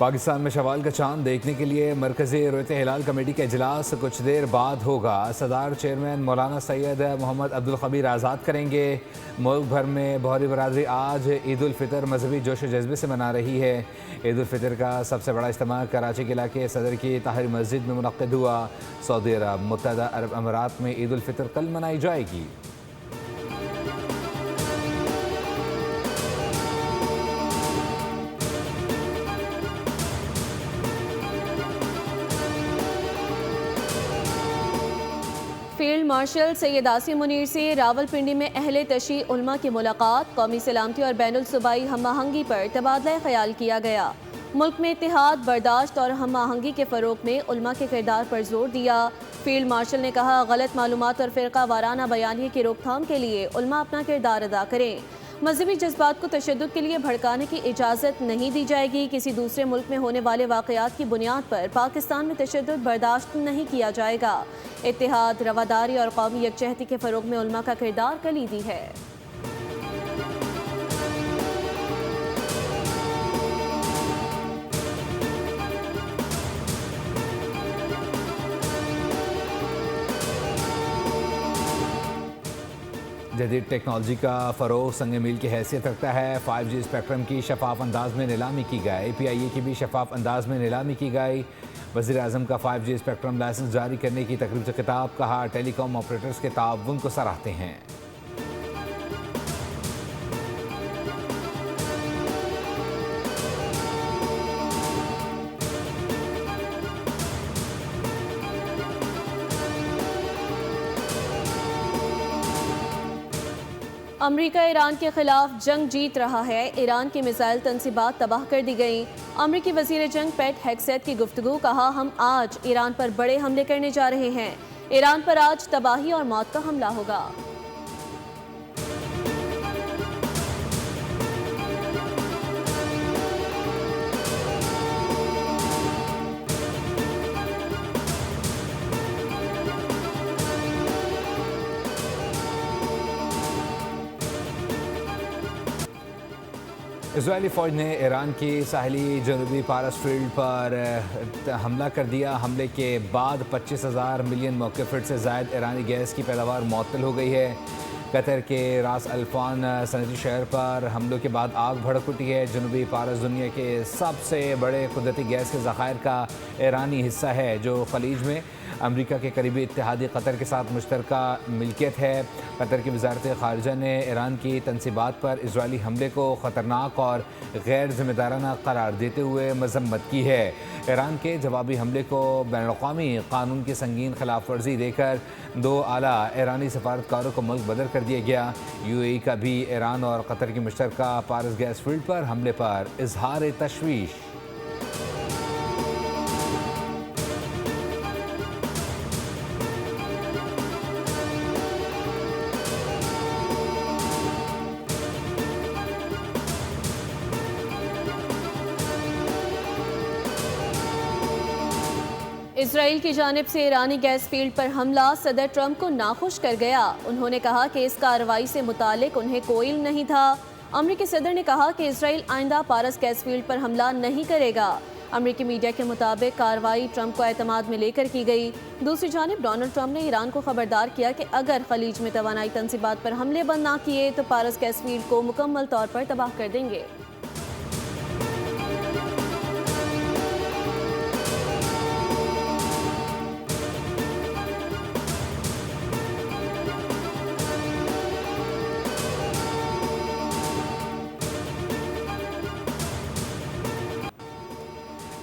पाकिस्तान में शवाल का चांद देखने के लिए मरकज़ी रुयत हिलाल कमेटी का इजलास कुछ देर बाद होगा। सदार चेयरमैन मौलाना सैयद मोहम्मद अब्दुल खबीर आज़ाद करेंगे। मुल्क भर में बहरी बरादरी आज ईद उल फितर मजहबी जोश जज्बे से मना रही है। ईद उल फितर का सबसे बड़ा इज्तिमा कराची के इलाके सदर की ताहिर मस्जिद में मुनक़्क़िद हुआ। सऊदी अरब मुत्तहदा अरब अमारात में ईद उल फितर कल मनाई जाएगी। फील्ड मार्शल सैयद आसिम मुनीर से रावलपिंडी में अहले तशी उलमा की मुलाकात। कौमी सलामती और बैनुल सूबाई हम आहंगी पर तबादला ख्याल किया गया। मुल्क में इत्तेहाद, बर्दाश्त और हम आहंगी के फ़रोग में उलमा के किरदार पर जोर दिया। फील्ड मार्शल ने कहा, गलत मालूमात और फ़िरका वाराना बयानिए की रोकथाम के लिए उलमा अपना किरदार अदा करें। मजहबी जज्बात को तशद्दुद के लिए भड़काने की इजाज़त नहीं दी जाएगी। किसी दूसरे मुल्क में होने वाले वाक़यात की बुनियाद पर पाकिस्तान में तशद्दुद बर्दाश्त नहीं किया जाएगा। इत्तेहाद, रवादारी और कौमी यकजहती के फ़रोग में उलमा का किरदार कलीदी है। जदीद टेक्नोलॉजी का फ़रोग संग मील की हैसियत रखता है। 5G स्पेक्ट्रम की शफाफ अंदाज में नीलामी की गई। PIA की भी शफाफ अंदाज में नीलामी की गई। वज़ीर आज़म का 5G स्पेक्ट्रम लाइसेंस जारी करने की तकरीब से खिताब। कहा, टेलीकॉम ऑपरेटर्स के ताउन को सराहते हैं। अमरीका ईरान के खिलाफ जंग जीत रहा है। ईरान की मिसाइल तनसीबात तबाह कर दी गई। अमरीकी वज़ीर जंग पेट हेग्सेथ की गुफ्तगू। कहा, हम आज ईरान पर बड़े हमले करने जा रहे हैं। ईरान पर आज तबाही और मौत का हमला होगा। इजरायली फ़ौज ने ईरान की साहली जनूबी पारस फील्ड पर हमला कर दिया। हमले के बाद 25,000 मिलियन मौके फीट से ज़ायद ईरानी गैस की पैदावार मुअत्तल हो गई है। कतर के रास अल्फान सनती शहर पर हमलों के बाद आग भड़क उठी है। जनूबी पारस दुनिया के सबसे बड़े कुदरती गैस के ज़खायर का ईरानी हिस्सा है, जो खलीज में अमरीका के करीबी इत्तेहादी कतर के साथ मुश्तरका मिल्कियत है। कतर की वजारत ख़ारिजा ने ईरान की तनसीबात पर इजरायली हमले को ख़तरनाक और गैर जिम्मेदाराना करार देते हुए मजम्मत की है। ईरान के जवाबी हमले को बैनुल-अक़वामी कानून की संगीन खिलाफ वर्जी देकर 2 आला ईरानी सफारतकारों को मुल्क बदर कर दिया गया। UAE का भी ईरान और कतर की मुश्तरका पारस गैस फील्ड पर हमले पर इजहार तशवीश। इसराइल की जानिब से ईरानी गैस फील्ड पर हमला सदर ट्रंप को नाखुश कर गया। उन्होंने कहा कि इस कार्रवाई से मुतालिक उन्हें कोई इल्म नहीं था। अमरीकी सदर ने कहा कि इसराइल आइंदा पारस गैस फील्ड पर हमला नहीं करेगा। अमरीकी मीडिया के मुताबिक कार्रवाई ट्रंप को एतमाद में लेकर की गई। दूसरी जानिब डोनाल्ड ट्रंप ने ईरान को खबरदार किया कि अगर खलीज में तवानाई तनसीबात पर हमले बंद ना किए तो पारस गैस फील्ड को मुकम्मल तौर पर तबाह कर देंगे।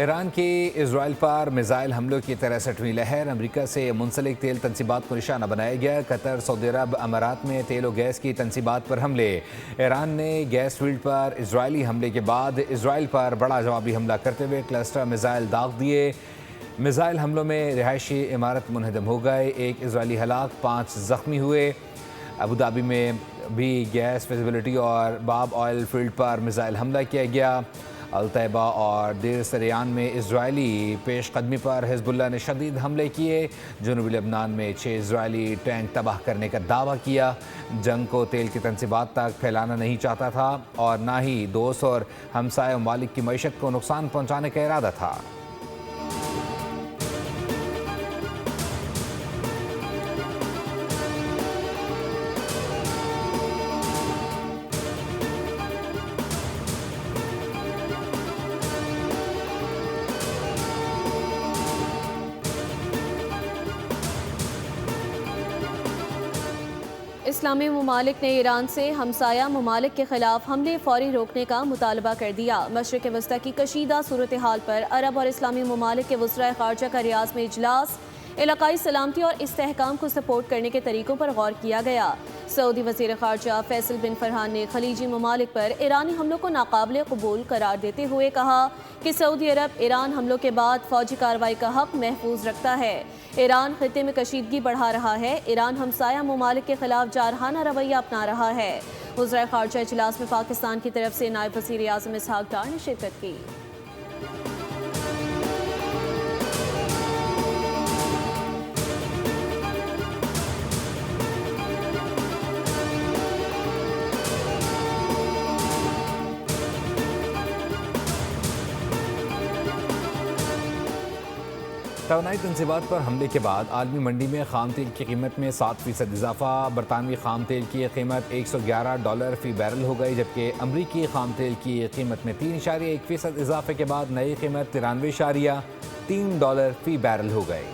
ईरान की इसराइल पर मिसाइल हमलों की 63वीं लहर। अमरीका से मुंसलिक तेल तनसीबात को निशाना बनाया गया। कतर, सऊदी अरब, अमारात में तेल और गैस की तनसीबात पर हमले। ईरान ने गैस फील्ड पर इसराइली हमले के बाद इसराइल पर बड़ा जवाबी हमला करते हुए क्लस्टर मिसाइल दाग दिए। मिसाइल हमलों में रिहायशी इमारत मुनहदम हो गए। 1 इसराइली हलाक, 5 ज़ख्मी हुए। अबू धाबी में भी गैस फिजिबिलिटी और बाब ऑयल फील्ड पर मिसाइल हमला किया गया। अल-तैबा और देर सरियान में इजरायली पेशकदमी पर हिजबुल्लाह ने शदीद हमले किए। जनूबी लबनान में 6 इजरायली टैंक तबाह करने का दावा किया। जंग को तेल की तनसीबात तक फैलाना नहीं चाहता था और ना ही दोस्त और हमसाय ममालिक की मईशत को नुकसान पहुँचाने का इरादा था। इस्लामी ममालिक ने ईरान से हमसाया ममालिक के खिलाफ हमले फौरी रोकने का मुतालबा कर दिया। मशरिक वस्ती की कशीदा सूरत हाल पर अरब और इस्लामी ममालिक के वज़राए ख़ारजा का रियाद में इजलास। इलाकाई सलामती और इस्तेहकाम को सपोर्ट करने के तरीकों पर गौर किया गया। सऊदी वज़ीर ख़ारजा फैसल बिन फरहान ने खलीजी ममालिक पर ईरानी हमलों को नाकाबिले कबूल करार देते हुए कहा कि सऊदी अरब ईरान हमलों के बाद फौजी कार्रवाई का हक महफूज रखता है। ईरान खित्ते में कशीदगी बढ़ा रहा है। ईरान हमसाया ममालिक के खिलाफ जारहाना रवैया अपना रहा है। वज़राए ख़ारजा इजलास में पाकिस्तान की तरफ से नायब वज़ीर आज़म इसहाक डार ने शिरकत की। तवानाई तनसीबात पर हमले के बाद आलमी मंडी में खाम तेल की कीमत में 7% इजाफा। बरतानवी खाम तेल की कीमत $111 फ़ी बैरल हो गई, जबकि अमरीकी खाम तेल की कीमत में 3.1% इजाफे के बाद नई कीमत $93.3 फ़ी बैरल हो गई।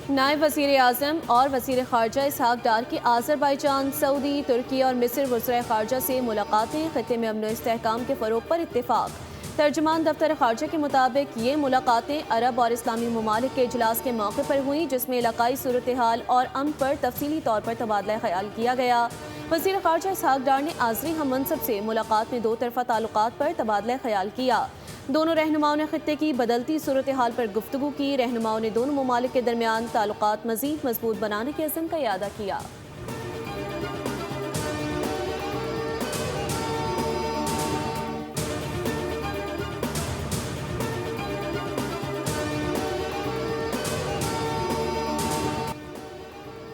नायब वज़ीर आज़म और वज़ीर ख़ारजा इसहाक डार की आज़रबाईजान, सऊदी, तुर्की और मिस्र वज़राए ख़ारजा से मुलाकातें। खित्ते में अमन व इस्तेहकाम के फ़रोग़ पर इत्तेफ़ाक़। तर्जुमान दफ्तर ख़ारजा के मुताबिक ये मुलाकातें अरब और इस्लामी ममालिक के इजलास के मौके पर हुई, जिसमें इलाकाई सूरत हाल और अमन पर तफसीली तौर पर तबादला ख्याल किया गया। वज़ीर ख़ारजा इसहाक डार ने आज़री हम मनसब से मुलाकात में 2 तरफ़ा ताल्लुकात पर तबादला ख्याल किया। दोनों रहनुमाओं ने खित्ते की बदलती सूरत हाल पर गुफ्तगू की। रहनुमाओं ने दोनों ममालिक के दरमियान ताल्लुकात मज़ीद मजबूत बनाने के अज़्म का इयादा किया।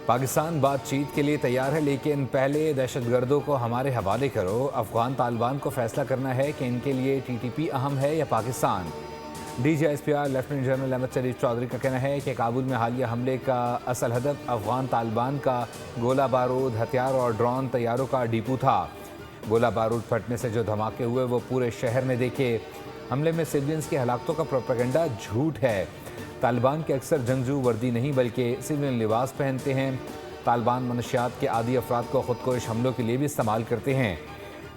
पाकिस्तान बातचीत के लिए तैयार है, लेकिन पहले दहशतगर्दों को हमारे हवाले करो। अफगान तालिबान को फैसला करना है कि इनके लिए TTP अहम है या Pakistan. DGSPR lieutenant general Ahmed Sharif Chaudhry का कहना है कि काबुल में हालिया हमले का असल हदफ अफगान तालिबान का गोला बारूद, हथियार और ड्रोन तैयारों का डिपो था। गोला बारूद फटने से जो धमाके हुए वो पूरे शहर ने देखे। हमले में सिविलियंस की हलाकतों का प्रोपेगेंडा झूठ है। तालिबान के अक्सर जंगजू वर्दी नहीं बल्कि सिविलियन लिबास पहनते हैं। तालिबान मनशियात के आदी अफराद को खुदकुश हमलों के लिए भी इस्तेमाल करते हैं।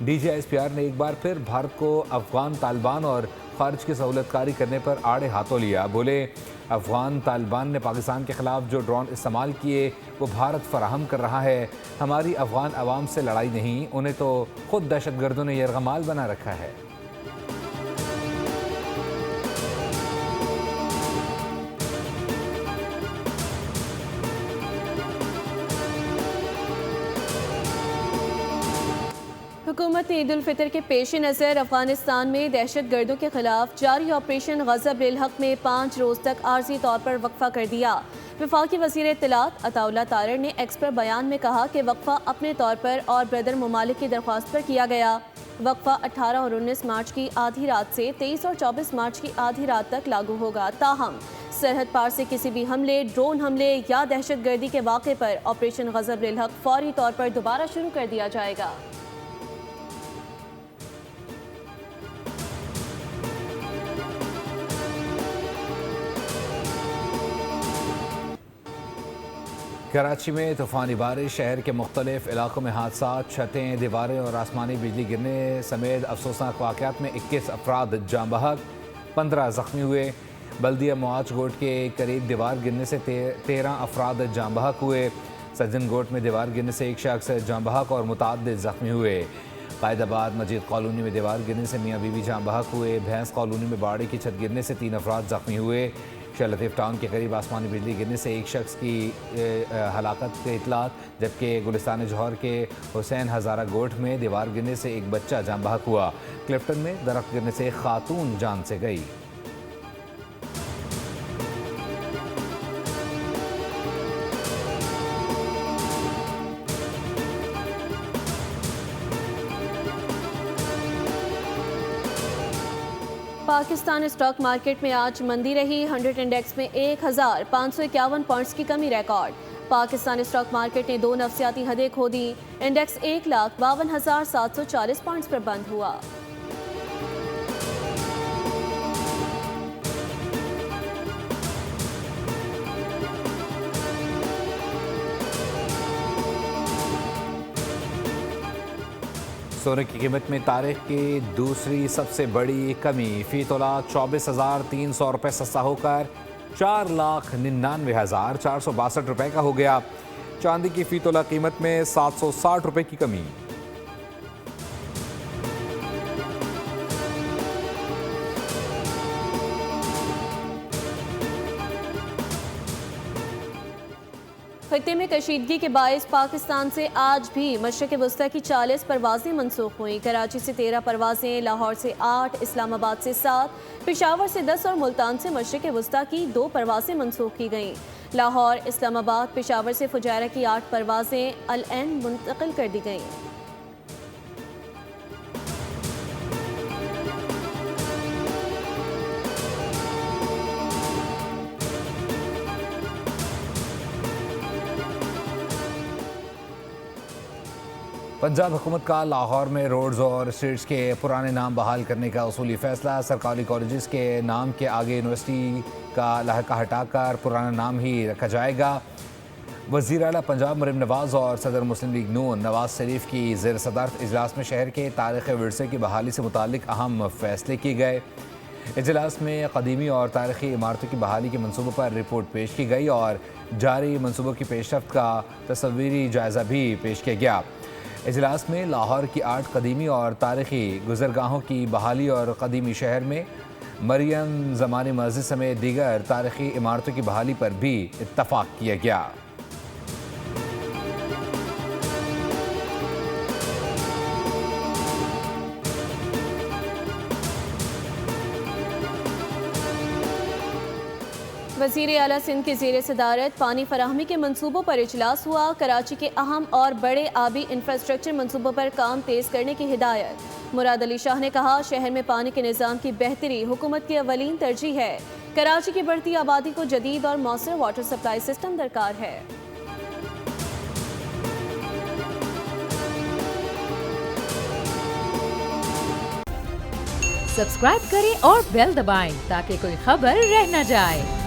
DGSPR ने एक बार फिर भारत को अफगान तालिबान और ख़ारिज की सहूलतकारी करने पर आड़े हाथों लिया। बोले, अफगान तालिबान ने पाकिस्तान के ख़िलाफ़ जो ड्रोन इस्तेमाल किए वो भारत फराहम कर रहा है। हमारी अफगान अवाम से लड़ाई नहीं, उन्हें तो खुद दहशतगर्दों ने यरगमाल बना रखा है। हुकूमत ने ईद उल फितर के पेश नज़र अफगानिस्तान में दहशत गर्दों के खिलाफ जारी ऑपरेशन ग़ज़ब लिल हक़ में 5 रोज़ तक आर्जी तौर पर वक्फा कर दिया। वफाकी वज़ीर इत्तलात अताउल्लाह तारर ने एक्स पर बयान में कहा कि वक्फा अपने तौर पर और ब्रदर ममालिक की दरख्वास्त पर किया गया। वक्फा 18 और 19 मार्च की आधी रात से 23 और 24 मार्च की आधी रात तक लागू होगा। ताहम सरहद पार से किसी भी हमले, ड्रोन हमले या दहशत गर्दी के वाक़े पर ऑपरेशन ग़ज़ब लिल हक़ फौरी तौर पर दोबारा शुरू कर दिया जाएगा। कराची में तूफ़ानी बारिश, शहर के मुख्तलिफ इलाकों में हादसा, छतें, दीवारें और आसमानी बिजली गिरने समेत अफसोसनाक वाक़यात में 21 अफराद जाँ बहक, 15 ज़ख्मी हुए। बल्दिया मुआज गोट के करीब दीवार गिरने से 13 अफराद जाँ बहक हुए। सज्जन गोट में दीवार गिरने से एक शख्स जाँ बहक और मुतअद्दिद ज़ख्मी हुए। कायदाबाद मजीद कॉलोनी में दीवार गिरने से मियाँ बीवी जान बहक हुए। भैंस कॉलोनी में बाड़ी की छत गिरने से 3 अफराद जख्मी हुए। शाह लतीफ़ टाउन के करीब आसमानी बिजली गिरने से एक शख्स की हलाकत के इतलात, जबकि गुलिस्तान जौहर के हुसैन हज़ारा गोठ में दीवार गिरने से एक बच्चा जान बहक हुआ। क्लिफ्टन में दरख्त गिरने से एक खातून जान से गई। पाकिस्तान स्टॉक मार्केट में आज मंदी रही। 100 इंडेक्स में 1551 पॉइंट्स की कमी रिकॉर्ड। पाकिस्तान स्टॉक मार्केट ने 2 नफ्सियाती हदें खो दी। इंडेक्स 1,52,740 पॉइंट्स पर बंद हुआ। सोने की कीमत में तारीख की दूसरी सबसे बड़ी कमी। फी तोला 24,300 रुपये सस्ता होकर 4,99,462 रुपये का हो गया। चांदी की फी तोला कीमत में 760 रुपये की कमी। खत्ते में कशीदगी के बायस पाकिस्तान से आज भी मशरिक़ वस्ता की 40 परवाजें मनसूख हुई। कराची से 13 परवाजें, लाहौर से 8, इस्लामाबाद से 7, पेशावर से 10 और मुल्तान से मशरिक़ वस्ता की 2 परवाजें मनसूख की गईं। लाहौर, इस्लामाबाद, पेशावर से फुजायरा की 8 परवाजें अल-ऐन मुंतकिल कर दी गईं। पंजाब हुकूमत का लाहौर में रोड्स और स्ट्रीट्स के पुराने नाम बहाल करने का उसूली फैसला। सरकारी कॉलेजेस के नाम के आगे यूनिवर्सिटी का लहका हटाकर पुराना नाम ही रखा जाएगा। वज़ीर आला पंजाब मरीम नवाज़ और सदर मुस्लिम लीग नून नवाज शरीफ की ज़ेर सदारत इजलास में शहर के तारीख़ी विरसे की बहाली से मुताल्लिक़ अहम फैसले किए गए। इजलास में कदीमी और तारीख़ी इमारतों की बहाली के मनसूबों पर रिपोर्ट पेश की गई और जारी मनसूबों की पेशरफ्त का तस्वीरी जायज़ा भी पेश किया गया। इजलास में लाहौर की 8 कदीमी और तारीख़ी गुज़रगाहों की बहाली और कदीमी शहर में मरियम ज़मानी मस्जिद समेत दीगर तारीख़ी इमारतों की बहाली पर भी इत्तफ़ाक़ किया गया। वज़ीर आला सिंध की ज़ेर सदारत पानी फराहमी के मनसूबों पर इजलास हुआ। कराची के अहम और बड़े आबी इंफ्रास्ट्रक्चर मनसूबों पर काम तेज़ करने की हिदायत। मुराद अली शाह ने कहा, शहर में पानी के निज़ाम की बेहतरी हुकूमत की अवलीन तरजीह है। कराची की बढ़ती आबादी को जदीद और मौसर वाटर सप्लाई सिस्टम दरकार है। सब्सक्राइब करें और बेल दबाएं ताकि कोई खबर रह न जाए।